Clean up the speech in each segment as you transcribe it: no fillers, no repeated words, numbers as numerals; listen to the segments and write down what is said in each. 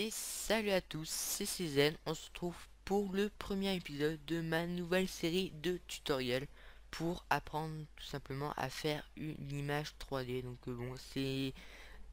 Et salut à tous, c'est CZ, on se retrouve pour le premier épisode de ma nouvelle série de tutoriels pour apprendre tout simplement à faire une image 3D. Donc bon, c'est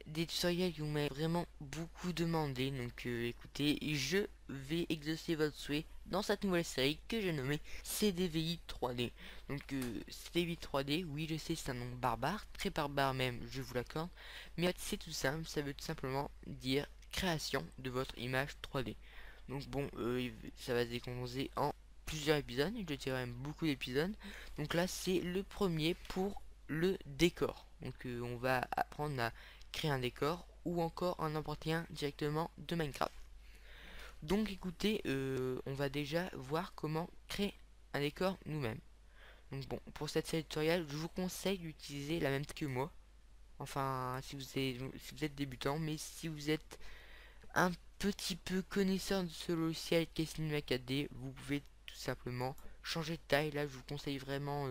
des tutoriels qui vous m'avez vraiment beaucoup demandé, donc écoutez, je vais exaucer votre souhait dans cette nouvelle série que j'ai nommée CDVI 3D. Donc CDVI 3D, oui je sais c'est un nom barbare, très barbare même, je vous l'accorde, mais c'est tout simple, ça veut tout simplement dire création de votre image 3D. Donc bon, ça va se décomposer en plusieurs épisodes, je dirais même beaucoup d'épisodes. Donc là c'est le premier pour le décor. Donc on va apprendre à créer un décor ou encore en emporter un directement de Minecraft. Donc écoutez, on va déjà voir comment créer un décor nous-mêmes. Donc bon, pour cette série tutoriel, je vous conseille d'utiliser la même que moi. Enfin, si vous êtes débutant, mais si vous êtes un petit peu connaisseur de ce logiciel qu'est Cinema 4D, vous pouvez tout simplement changer de taille. Là, je vous conseille vraiment,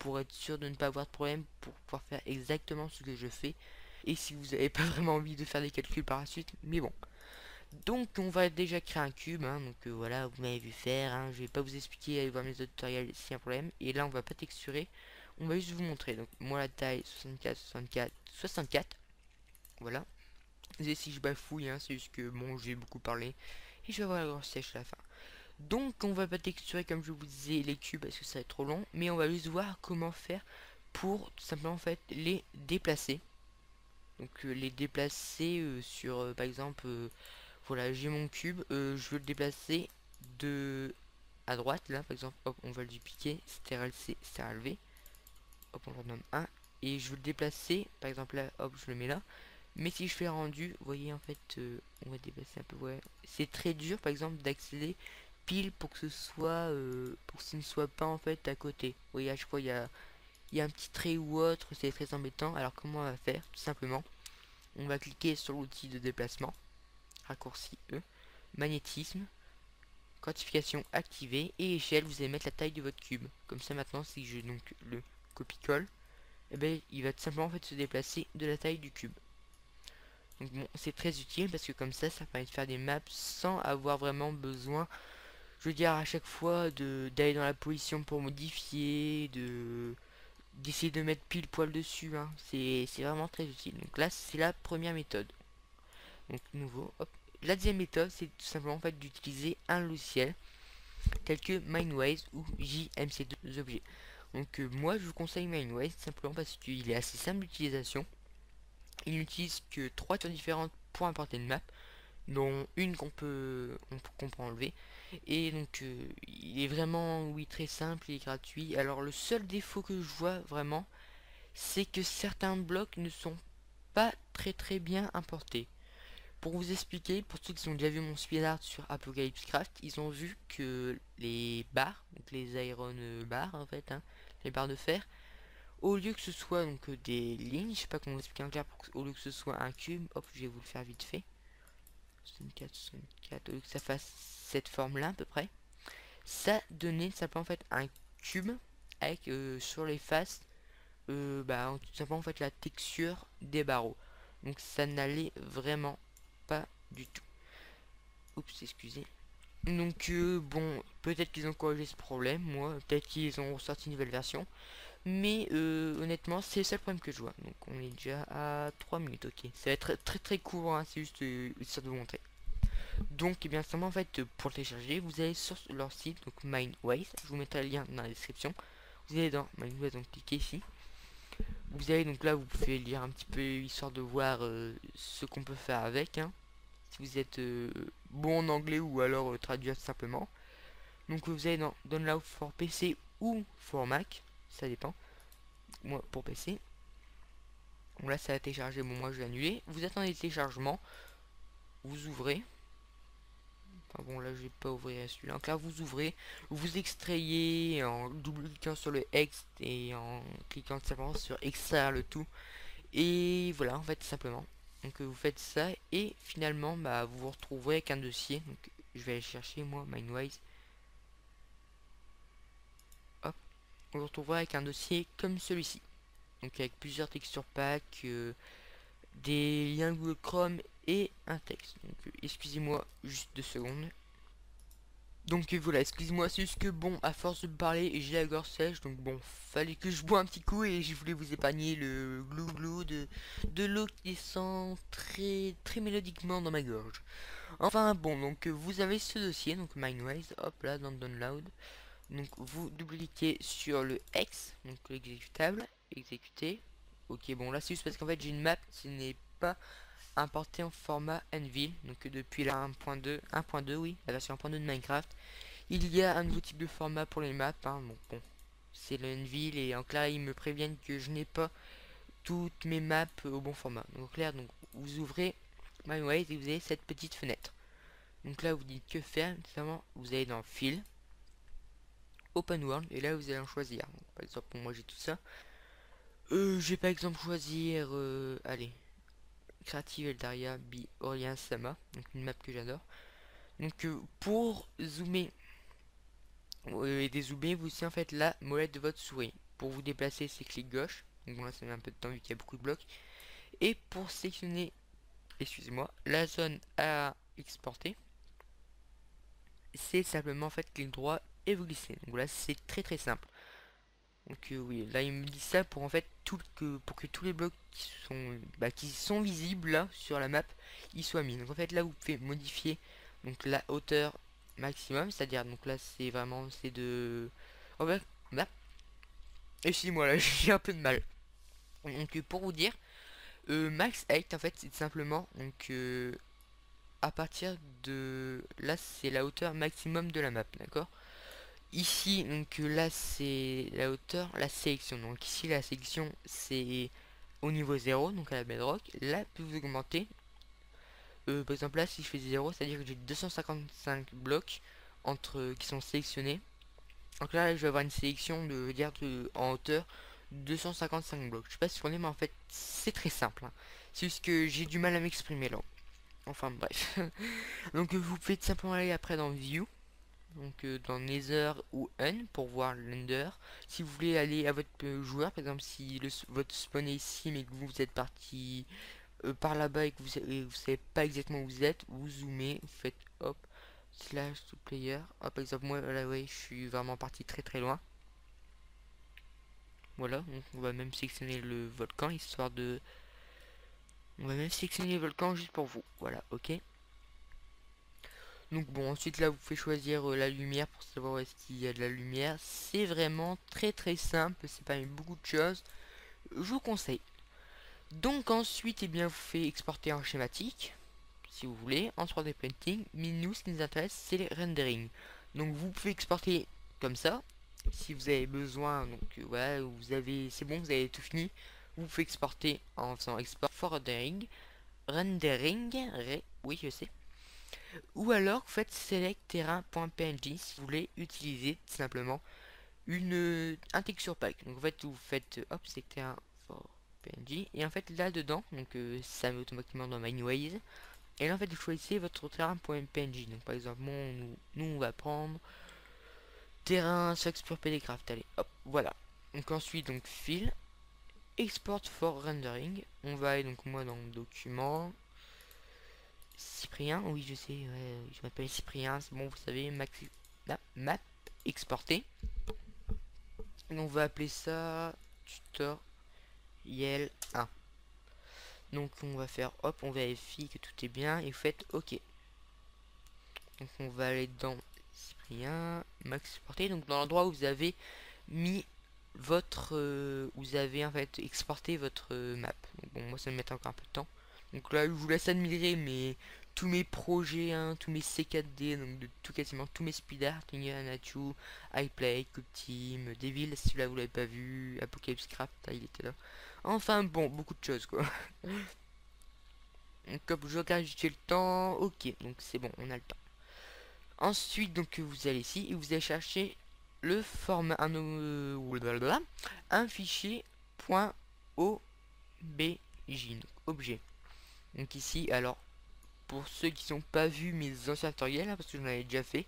pour être sûr de ne pas avoir de problème, pour pouvoir faire exactement ce que je fais. Et si vous n'avez pas vraiment envie de faire des calculs par la suite, mais bon. Donc, on va déjà créer un cube, hein, donc voilà, vous m'avez vu faire, hein, je vais pas vous expliquer, allez voir mes autres tutoriels s'il y a un problème. Et là, on va pas texturer, on va juste vous montrer. Donc, moi, la taille 64, 64, 64, voilà. Et si je bafouille, hein, c'est juste que bon, j'ai beaucoup parlé et je vais avoir la grosse sèche à la fin. Donc on va pas texturer comme je vous disais les cubes parce que ça va être trop long, mais on va juste voir comment faire pour tout simplement en fait les déplacer. Donc les déplacer sur par exemple voilà, j'ai mon cube, je veux le déplacer de à droite là par exemple, hop, on va le dupliquer, CTRL C, CTRL V, hop, on le renomme 1 et je veux le déplacer par exemple là, hop, je le mets là. Mais si je fais rendu, vous voyez en fait, on va déplacer un peu, ouais. C'est très dur par exemple d'accéder pile pour que ce soit, pour que ce ne soit pas en fait à côté. Vous voyez à chaque fois il y a un petit trait ou autre, c'est très embêtant. Alors comment on va faire? Tout simplement, on va cliquer sur l'outil de déplacement, raccourci E, magnétisme, quantification activée et échelle, vous allez mettre la taille de votre cube. Comme ça maintenant si je donc le copie-colle, et ben il va tout simplement en fait se déplacer de la taille du cube. Donc bon, c'est très utile parce que comme ça permet de faire des maps sans avoir vraiment besoin, je veux dire, à chaque fois d'aller dans la position pour modifier, d'essayer de mettre pile poil dessus, hein. C'est vraiment très utile. Donc là, c'est la première méthode. Donc nouveau, hop. La deuxième méthode, c'est tout simplement en fait d'utiliser un logiciel tel que Mindways ou JMC2 objets. Donc moi, je vous conseille Mindways simplement parce qu'il est assez simple d'utilisation. Il n'utilise que trois tours différentes pour importer une map, dont une qu'on peut enlever. Et donc il est vraiment, oui, très simple et gratuit. Alors le seul défaut que je vois vraiment, c'est que certains blocs ne sont pas très bien importés. Pour vous expliquer, pour ceux qui ont déjà vu mon speedart sur Apocalypse Craft, ils ont vu que les barres, donc les iron bars en fait, hein, les barres de fer, au lieu que ce soit donc des lignes, je sais pas comment vous expliquer en clair, au lieu que ce soit un cube, hop, je vais vous le faire vite fait. 64, 64, au lieu que ça fasse cette forme là à peu près, ça donnait simplement en fait un cube avec sur les faces bah, tout simplement en fait la texture des barreaux. Donc ça n'allait vraiment pas du tout. Oups, excusez. Donc bon, peut-être qu'ils ont corrigé ce problème, moi, peut-être qu'ils ont sorti une nouvelle version. Mais honnêtement, c'est le seul problème que je vois. Donc on est déjà à 3 minutes, ok. Ça va être très court, hein, c'est juste histoire de vous montrer. Donc, eh bien, simplement en fait, pour le télécharger, vous allez sur leur site, donc Mindways. Je vous mettrai le lien dans la description. Vous allez dans Mindways, donc cliquez ici. Vous allez donc là, vous pouvez lire un petit peu histoire de voir ce qu'on peut faire avec, hein. Si vous êtes bon en anglais ou alors traduire simplement. Donc vous allez dans Download for PC ou for Mac, ça dépend. Moi pour PC. Donc là ça a téléchargé, bon moi je vais annuler. Vous attendez le téléchargement, vous ouvrez. Enfin bon là je vais pas ouvrir celui-là. Donc là vous ouvrez, vous extrayez en double cliquant sur le X et en cliquant simplement sur extraire le tout. Et voilà en fait simplement. Donc vous faites ça et finalement bah vous vous retrouverez avec un dossier. Donc je vais aller chercher moi Mindwise. Hop, on vous retrouvera avec un dossier comme celui-ci. Donc avec plusieurs texture packs, des liens Google Chrome et un texte. Donc excusez-moi juste 2 secondes. Donc voilà, excusez-moi, c'est juste que bon, à force de me parler, j'ai la gorge sèche, donc bon, fallait que je bois un petit coup et je voulais vous épargner le glou-glou de l'eau qui descend très très mélodiquement dans ma gorge. Enfin bon, donc vous avez ce dossier, donc Mindways, hop là, dans Download. Donc vous double-cliquez sur le X, donc l'exécutable, exécuter. Ok, bon là c'est juste parce qu'en fait j'ai une map qui n'est pas importée en format Anvil, donc depuis la 1.2, oui, la version 1.2 de Minecraft. Il y a un nouveau type de format pour les maps, hein, donc bon, c'est le Anvil et en clair ils me préviennent que je n'ai pas toutes mes maps au bon format. Donc en clair, donc vous ouvrez Mindways et vous avez cette petite fenêtre. Donc là vous dites que faire, notamment vous allez dans File, Open World et là vous allez en choisir. Donc, par exemple pour moi j'ai tout ça. Je vais par exemple choisir, allez, Creative Eldaria by Orient Sama, donc une map que j'adore. Donc pour zoomer et dézoomer, vous aussi en fait la molette de votre souris. Pour vous déplacer, c'est clic gauche. Donc bon, là ça met un peu de temps vu qu'il y a beaucoup de blocs. Et pour sélectionner, excusez-moi, la zone à exporter, c'est simplement en fait clic droit et vous glissez. Donc là c'est très très simple. Donc oui, là il me dit ça pour en fait pour que tous les blocs qui sont visibles là sur la map, ils soient mis. Donc en fait là vous pouvez modifier donc la hauteur maximum, c'est-à-dire donc là c'est vraiment c'est de en fait là, excusez-moi là j'ai un peu de mal. Donc pour vous dire, max height en fait c'est simplement donc à partir de là c'est la hauteur maximum de la map, d'accord? Ici, donc là c'est la hauteur, la sélection. Donc ici la sélection c'est au niveau 0, donc à la bedrock. Là, plus vous augmentez. Par exemple là, si je fais 0, c'est-à-dire que j'ai 255 blocs qui sont sélectionnés. Donc là, je vais avoir une sélection en hauteur 255 blocs. Je sais pas si vous comprenez, mais en fait c'est très simple, hein. C'est juste que j'ai du mal à m'exprimer là. Enfin bref. Donc vous pouvez tout simplement aller après dans View. Donc dans Nether ou Un pour voir l'Ender. Si vous voulez aller à votre joueur, par exemple si votre spawn est ici mais que vous êtes parti par là-bas et que vous savez pas exactement où vous êtes, vous zoomez, vous faites hop, slash to player. Hop, par exemple moi là ouais je suis vraiment parti très très loin. Voilà, donc on va même sélectionner le volcan histoire de... On va même sélectionner le volcan juste pour vous. Voilà, ok. Donc bon, ensuite là vous pouvez choisir la lumière pour savoir où est-ce qu'il y a de la lumière. C'est vraiment très très simple, c'est pas beaucoup de choses. Je vous conseille. Donc ensuite, eh bien, vous faites exporter en schématique, si vous voulez, en 3D printing. Mais nous, ce qui nous intéresse, c'est les rendering. Donc vous pouvez exporter comme ça. Si vous avez besoin, donc voilà, vous avez, c'est bon, vous avez tout fini. Vous pouvez exporter en faisant export for rendering. Oui, je sais. Ou alors, vous faites select terrain.png si vous voulez utiliser tout simplement un texture pack. Donc en fait, vous faites hop, select terrain for PNG et en fait là dedans, donc ça met automatiquement dans Mindways. Et là en fait, vous choisissez votre terrain.png. Donc par exemple, nous on va prendre terrain Shakespeare Playcraft. Allez, hop, voilà. Donc ensuite, donc file, export for rendering. On va aller donc moi dans le document. Cyprien, oui je sais, ouais, je m'appelle Cyprien, c'est bon, vous savez, map exporté. Et on va appeler ça tutoriel 1. Donc on va faire hop, on vérifie que tout est bien et vous faites OK. Donc on va aller dans Cyprien, max exporté, donc dans l'endroit où vous avez mis votre vous avez en fait exporté votre map. Donc bon, moi ça me met encore un peu de temps. Donc là je vous laisse admirer mais tous mes projets, hein, tous mes C4D, donc de tout quasiment tous mes speed art, Nachu, iPlay, Cube Team, Devil, si là vous l'avez pas vu, Apocalypse Craft, ah, il était là. Enfin bon, beaucoup de choses quoi. Donc comme je regarde j'ai le temps, ok, donc c'est bon, on a le temps. Ensuite donc vous allez ici et vous allez chercher le format un fichier .obj, donc objet. Donc ici alors pour ceux qui n'ont pas vu mes anciens tutoriels hein, parce que j'en avais déjà fait,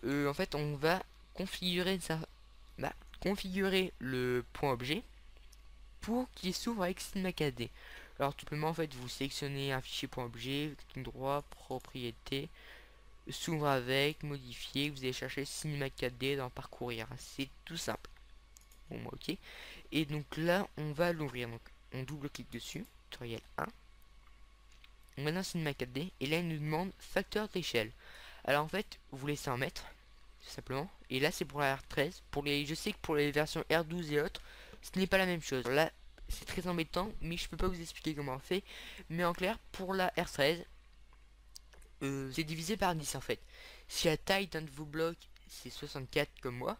en fait on va configurer ça, configurer le point objet pour qu'il s'ouvre avec CinemaCAD. Alors tout simplement en fait vous sélectionnez un fichier .objet, clic droit, propriété, s'ouvre avec, modifier, vous allez chercher Cinema 4D dans parcourir, c'est tout simple. Bon moi ok. Et donc là on va l'ouvrir, donc on double-clique dessus, tutoriel 1. On va dans Cinema 4D et là il nous demande facteur d'échelle. Alors en fait vous laissez en mettre tout simplement, et là c'est pour la R13. Pour les, je sais que pour les versions R12 et autres ce n'est pas la même chose. Là c'est très embêtant mais je peux pas vous expliquer comment on fait, mais en clair pour la R13 c'est divisé par 10 en fait. Si la taille d'un de vos blocs c'est 64 comme moi,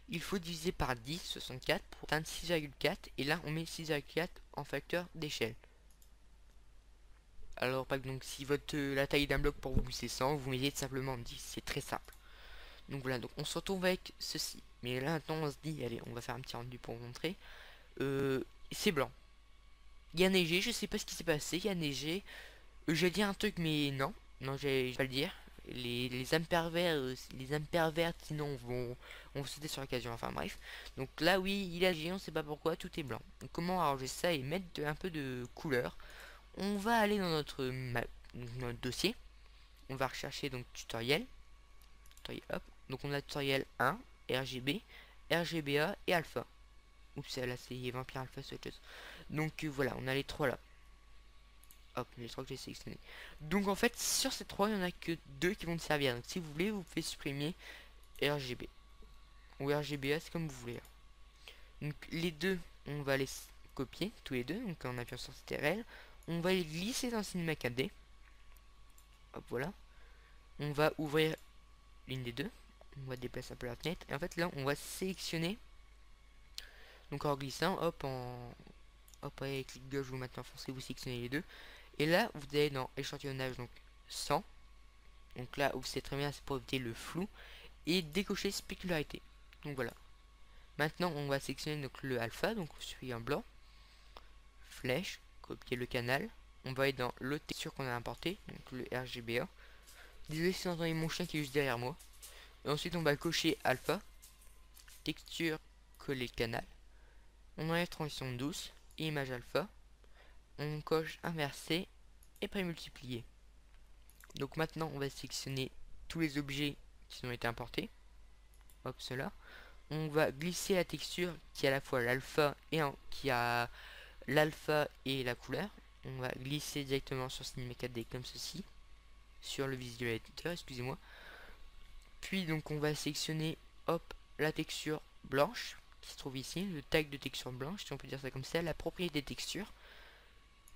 il faut diviser par 10, 64 pour atteindre 6,4, et là on met 6,4 en facteur d'échelle. Alors par exemple si votre la taille d'un bloc pour vous c'est 100, vous mettez simplement 10, c'est très simple. Donc voilà, donc on se retrouve avec ceci. Mais là maintenant on se dit, allez on va faire un petit rendu pour vous montrer. C'est blanc. Il y a neigé, je sais pas ce qui s'est passé, il y a neigé. J'ai dit un truc mais non, non je vais pas le dire. Les âmes pervers, les âmes pervertes sinon vont sauter sur l'occasion, enfin bref. Donc là oui il a neigé, on sait pas pourquoi, tout est blanc. Donc comment arranger ça et mettre un peu de couleur. On va aller dans notre dossier. On va rechercher donc tutoriel. Hop. Donc on a tutoriel 1, RGB, RGBA et alpha. Oups, là c'est Vampire Alpha, c'est autre chose. Donc voilà, on a les trois là. Hop, les trois que j'ai sélectionnés. Donc en fait, sur ces trois, il n'y en a que deux qui vont te servir. Donc si vous voulez, vous pouvez supprimer RGB. Ou RGBA, c'est comme vous voulez. Donc les deux, on va les copier, tous les deux. Donc en appuyant sur CTRL, on va les glisser dans Cinema 4D. Hop, voilà. On va ouvrir l'une des deux. On va déplacer un peu la fenêtre. Et en fait, là, on va sélectionner. Donc en glissant, hop, avec clic gauche, vous mettez en foncé, vous sélectionnez les deux. Et là, vous allez dans échantillonnage, donc 100. Donc là, vous savez très bien, c'est pour éviter le flou. Et décocher spécularité. Donc voilà. Maintenant, on va sélectionner donc le alpha, donc celui en blanc. Flèche, copier le canal. On va aller dans le texture qu'on a importé, donc le RGBA. Désolé si vous entendez mon chien qui est juste derrière moi. Et ensuite, on va cocher alpha. Texture, coller canal. On enlève transition douce et image alpha. On coche inversé et prémultiplier. Donc maintenant on va sélectionner tous les objets qui ont été importés. Hop, cela. On va glisser la texture qui a à la fois l'alpha et la couleur. On va glisser directement sur Cinema 4D comme ceci. Sur le visual editor, excusez-moi. Puis donc on va sélectionner hop la texture blanche qui se trouve ici, le tag de texture blanche, si on peut dire ça comme ça, la propriété texture.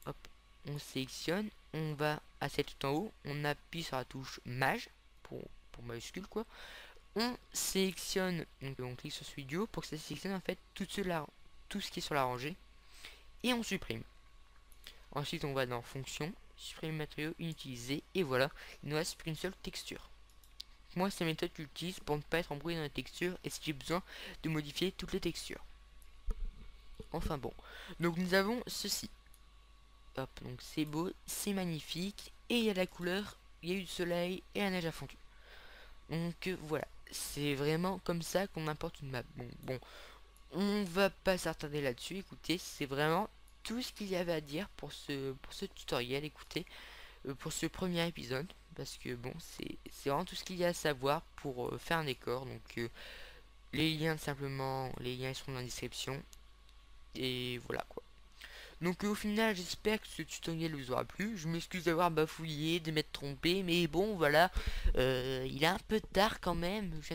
Hop, on sélectionne, on va à cette tout en haut, on appuie sur la touche maj pour majuscule quoi. On sélectionne, donc on clique sur Studio pour que ça sélectionne en fait tout ce qui est sur la rangée et on supprime. Ensuite on va dans fonction, supprimer matériaux inutilisés et voilà, il ne reste qu'une seule texture. Moi c'est la méthode que j'utilise pour ne pas être embrouillé dans les textures et si j'ai besoin de modifier toutes les textures. Enfin bon, donc nous avons ceci. Hop, donc c'est beau, c'est magnifique et il y a la couleur, il y a eu du soleil et la neige a fondu. Donc voilà, c'est vraiment comme ça qu'on importe une map. Bon, on va pas s'attarder là-dessus. Écoutez, c'est vraiment tout ce qu'il y avait à dire pour ce tutoriel. Écoutez, pour ce premier épisode, parce que bon, c'est vraiment tout ce qu'il y a à savoir pour faire un décor. Donc les liens simplement, les liens sont dans la description et voilà quoi. Donc au final j'espère que ce tutoriel vous aura plu. Je m'excuse d'avoir bafouillé, de m'être trompé, mais bon voilà, il est un peu tard quand même. Je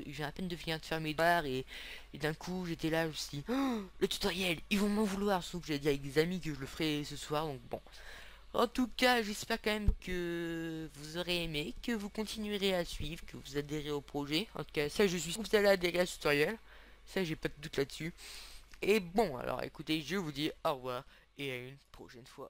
viens à peine de finir de faire mes devoirs et d'un coup j'étais là, je me suis dit, oh, le tutoriel, ils vont m'en vouloir, sauf que j'ai dit avec des amis que je le ferai ce soir, donc bon. En tout cas j'espère quand même que vous aurez aimé, que vous continuerez à suivre, que vous adhérez au projet. En tout cas ça je suis sûr que vous allez adhérer à ce tutoriel, ça j'ai pas de doute là-dessus. Et bon, alors écoutez, je vous dis au revoir et à une prochaine fois.